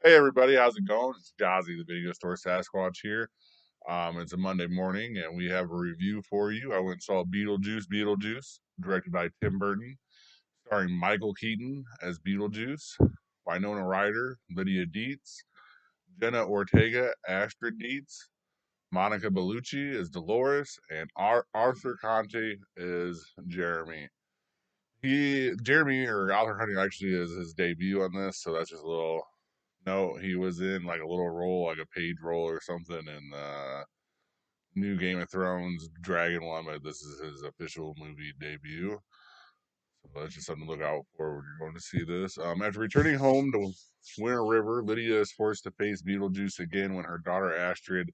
Hey everybody, how's it going? It's Jazzy, the video store Sasquatch here. It's a Monday morning, and we have a review for you. I went and saw Beetlejuice, directed by Tim Burton, starring Michael Keaton as Beetlejuice, Winona Ryder, Lydia Deetz, Jenna Ortega, Astrid Deetz, Monica Bellucci as Dolores, and Arthur Conte is Jeremy. Jeremy or Arthur Conte actually is his debut on this, so that's just a little. No, he was in like a little role, like a page role or something in new Game of Thrones Dragon one, but this is his official movie debut. So that's just something to look out for when you're going to see this. After returning home to Winter River, Lydia is forced to face Beetlejuice again when her daughter Astrid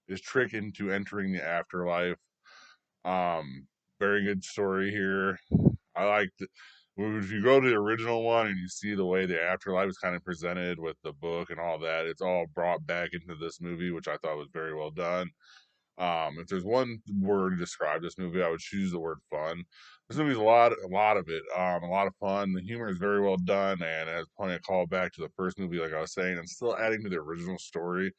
is tricked into entering the afterlife. Um, Very good story here. I liked if you go to the original one and you see the way the afterlife is kind of presented with the book and all that, it's all brought back into this movie, which I thought was very well done. If there's one word to describe this movie, I would choose the word fun. This movie's a lot of it, a lot of fun. The humor is very well done and it has plenty of callback to the first movie, like I was saying, and still adding to the original story.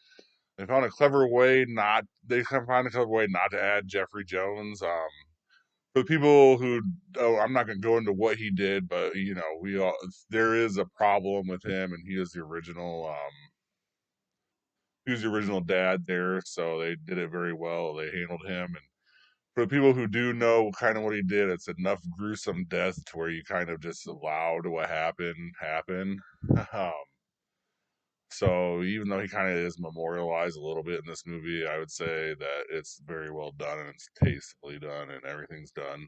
They found a clever way not. They found a clever way not to add Jeffrey Jones. For the people who, oh, I'm not going to go into what he did, but we all there is a problem with him, and he was the original dad there, so they did it very well. They handled him, and for the people who do know kind of what he did, it's enough gruesome death to where you kind of just allowed what happened happen. Um, so even though he kind of is memorialized a little bit in this movie, I would say that it's very well done and it's tastefully done and everything's done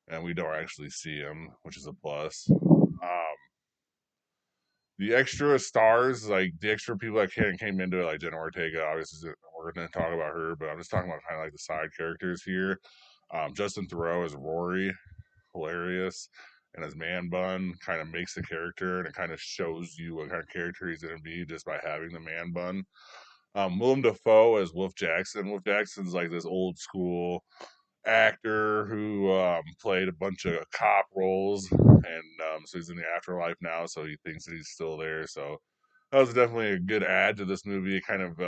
and we don't actually see him, which is a plus. The extra stars, like the extra people that came into it, like Jenna Ortega, obviously we're going to talk about her, but I'm just talking about kind of like the side characters here. Justin Theroux as Rory, hilarious, and his man bun kind of makes the character, and it kind of shows you what kind of character he's going to be just by having the man bun. Willem Dafoe as Wolf Jackson. Wolf Jackson's like this old school actor who played a bunch of cop roles, and so he's in the afterlife now. So he thinks that he's still there. So that was definitely a good add to this movie. It kind of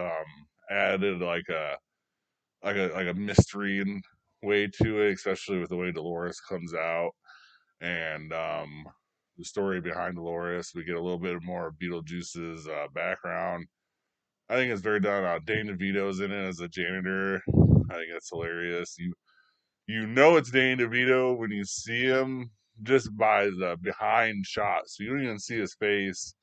added like a mystery and way to it, especially with the way Dolores comes out and the story behind Dolores. We get a little bit more of Beetlejuice's background. I think it's very done. Dane DeVito's in it as a janitor. I think that's hilarious. You know it's Danny DeVito when you see him just by the behind shot. So you don't even see his face.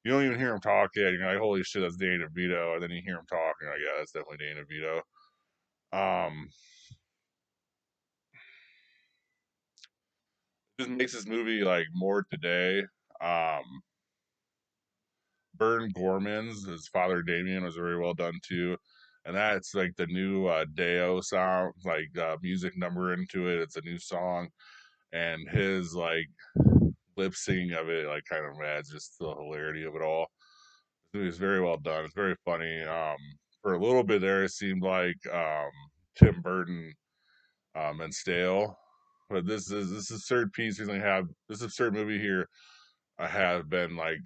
You don't even hear him talk yet. You're like, holy shit, that's Danny DeVito. And then you hear him talk, and you're like, yeah, that's definitely Danny DeVito. Um, just makes this movie like more today. Um, Burn Gorman's, his father Damien, was very well done too. And that's like the new Deo sound, like music number into it. It's a new song, and his like lip syncing of it like kind of adds just the hilarity of it all. It was very well done. It's very funny. For a little bit there, it seemed like Tim Burton and stale, but this absurd piece. He's gonna have this absurd movie here. I have been like,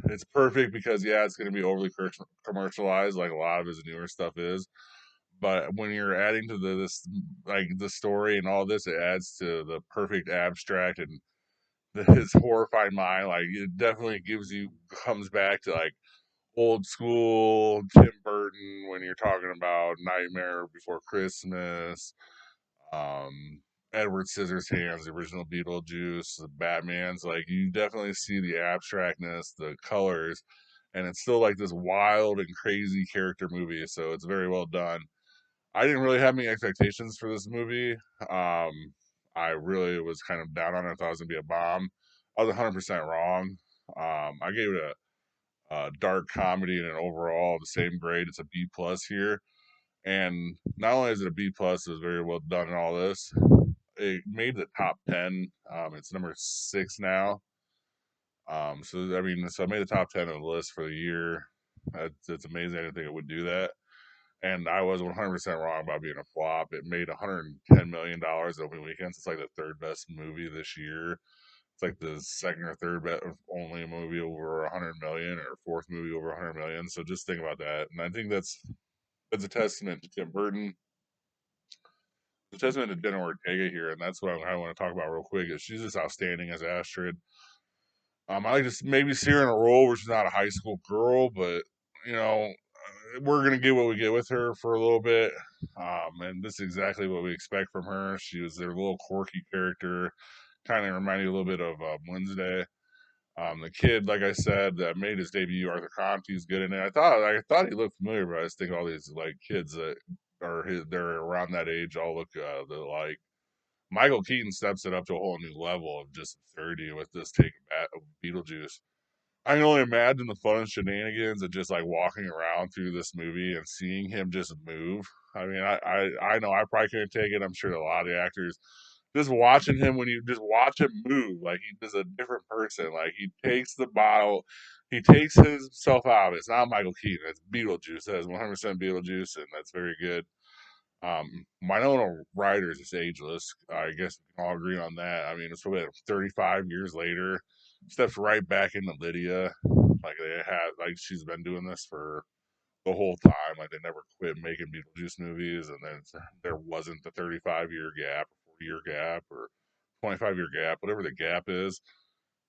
it's perfect because yeah, it's gonna be overly commercialized like a lot of his newer stuff is. But when you're adding to this like the story and all this, it adds to the perfect abstract and his horrified mind. Like it definitely comes back to like old school Tim Burton when you're talking about Nightmare Before Christmas, um, Edward Scissorhands, the original Beetlejuice, the Batman's. Like you definitely see the abstractness, the colors, and it's still like this wild and crazy character movie. So it's very well done. I didn't really have any expectations for this movie. Um, I really was kind of down on it. I thought it was gonna be a bomb. I was 100% wrong. I gave it a dark comedy and an overall the same grade. It's a B plus here, and not only is it a B plus, it was very well done and all this. It made the top 10. It's number 6 now. So I mean, so I made the top 10 on the list for the year. It's amazing. I didn't think it would do that, and I was 100% wrong about being a flop. It made $110 million opening weekends. It's like the third best movie this year. It's like the second or third only movie over 100 million, or fourth movie over 100 million. So just think about that. And I think that's a testament to Tim Burton, a testament to Jenna Ortega here, and that's what I want to talk about real quick. Is she's just outstanding as Astrid. I like to maybe see her in a role where she's not a high school girl, but you know, we're gonna get what we get with her for a little bit. And this is exactly what we expect from her. She was their little quirky character, kind of reminded me a little bit of Wednesday. The kid, like I said, that made his debut, Arthur Conti's good in it. I thought he looked familiar, but I just think all these like kids that they're around that age all look like. Michael Keaton steps it up to a whole new level of just absurdity with this take of Beetlejuice. I can only imagine the fun and shenanigans of just like walking around through this movie and seeing him just move. I mean, I know I probably couldn't take it. I'm sure a lot of the actors just watching him when you just watch him move, like he's a different person. Like he takes the bottle, he takes himself out. It's not Michael Keaton. It's Beetlejuice. That's 100% Beetlejuice, and that's very good. Winona Ryder is just ageless. I guess we can all agree on that. I mean, it's probably 35 years later. Steps right back into Lydia. Like they had, like she's been doing this for the whole time. Like they never quit making Beetlejuice movies, and then there wasn't the 35-year gap, 40-year gap, or 25-year gap, whatever the gap is.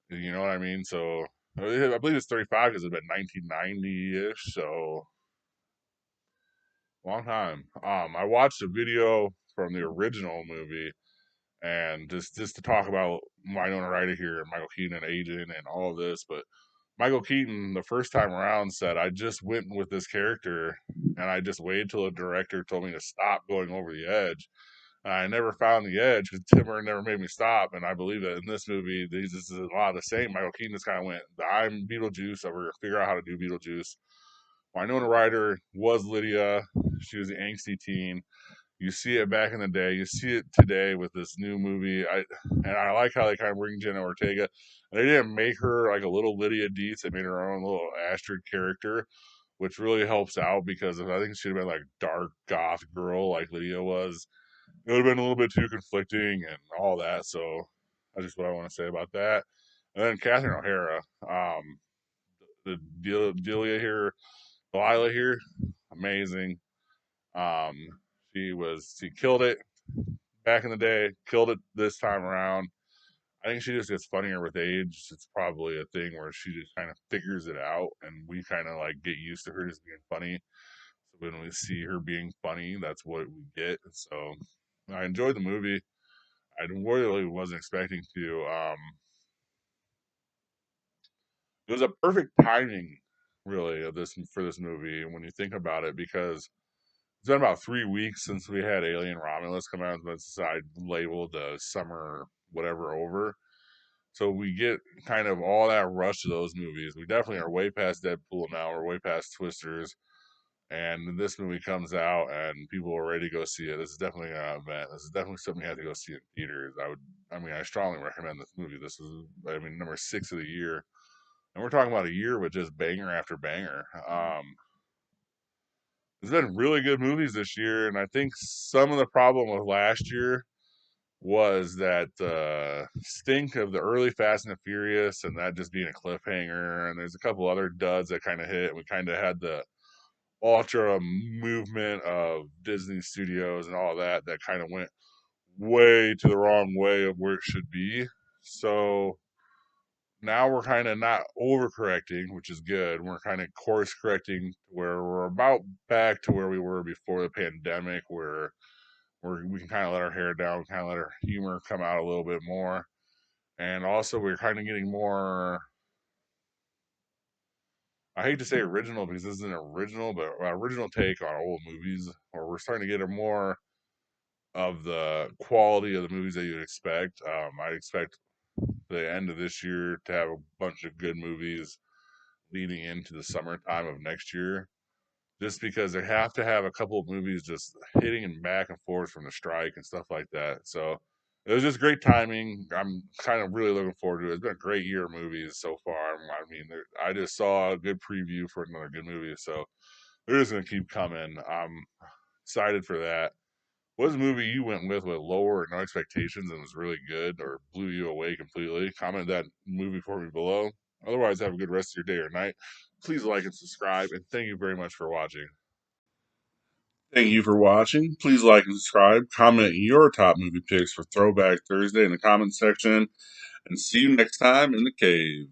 You know what I mean? So I believe it's 35 because it's been 1990 ish. So long time. I watched a video from the original movie, and just to talk about Winona Ryder here and Michael Keaton and aging and all of this, but Michael Keaton the first time around said, "I just went with this character, and I just waited till the director told me to stop going over the edge." And I never found the edge because Tim Burton never made me stop, and I believe that in this movie, this is a lot of the same. Michael Keaton just kind of went, "I'm Beetlejuice. I'm gonna figure out how to do Beetlejuice." Winona Ryder was Lydia. She was the angsty teen. You see it back in the day. You see it today with this new movie. I like how they kind of bring Jenna Ortega. They didn't make her like a little Lydia Deetz. They made her own little Astrid character, which really helps out because I think she'd have been like dark goth girl like Lydia was. It would have been a little bit too conflicting and all that. So that's just what I want to say about that. And then Catherine O'Hara, the Delia here, Delilah here, amazing. Um, she killed it back in the day, killed it this time around. I think she just gets funnier with age. It's probably a thing where she just kind of figures it out, and we kind of like get used to her just being funny. So when we see her being funny, that's what we get. So I enjoyed the movie. I really wasn't expecting to. It was a perfect timing, really, of this for this movie when you think about it, because it's been about 3 weeks since we had Alien Romulus come out. That's I labeled the summer whatever over. So we get kind of all that rush of those movies. We definitely are way past Deadpool now. We're way past Twisters. And this movie comes out and people are ready to go see it. This is definitely an event. This is definitely something you have to go see in theaters. I strongly recommend this movie. This is, number 6 of the year. And we're talking about a year with just banger after banger. There's been really good movies this year. And I think some of the problem with last year was that stink of the early Fast and the Furious and that just being a cliffhanger. And there's a couple other duds that kind of hit. We kind of had the ultra movement of Disney Studios and all that kind of went way to the wrong way of where it should be. So now we're kind of not overcorrecting, which is good. We're kind of course correcting where we're about back to where we were before the pandemic, where we can kind of let our hair down, kind of let our humor come out a little bit more. And also, we're kind of getting more. I hate to say original because this isn't original, but original take on old movies, or we're starting to get a more of the quality of the movies that you'd expect. I expect the end of this year to have a bunch of good movies leading into the summertime of next year, just because they have to have a couple of movies just hitting and back and forth from the strike and stuff like that. So it was just great timing. I'm kind of really looking forward to it. It's been a great year of movies so far. I mean, I just saw a good preview for another good movie, so they're just gonna keep coming. I'm excited for that. What was a movie you went with lower or no expectations and was really good or blew you away completely? Comment that movie for me below. Otherwise, have a good rest of your day or night. Please like and subscribe, and thank you very much for watching. Thank you for watching. Please like and subscribe. Comment your top movie picks for Throwback Thursday in the comments section. And see you next time in the cave.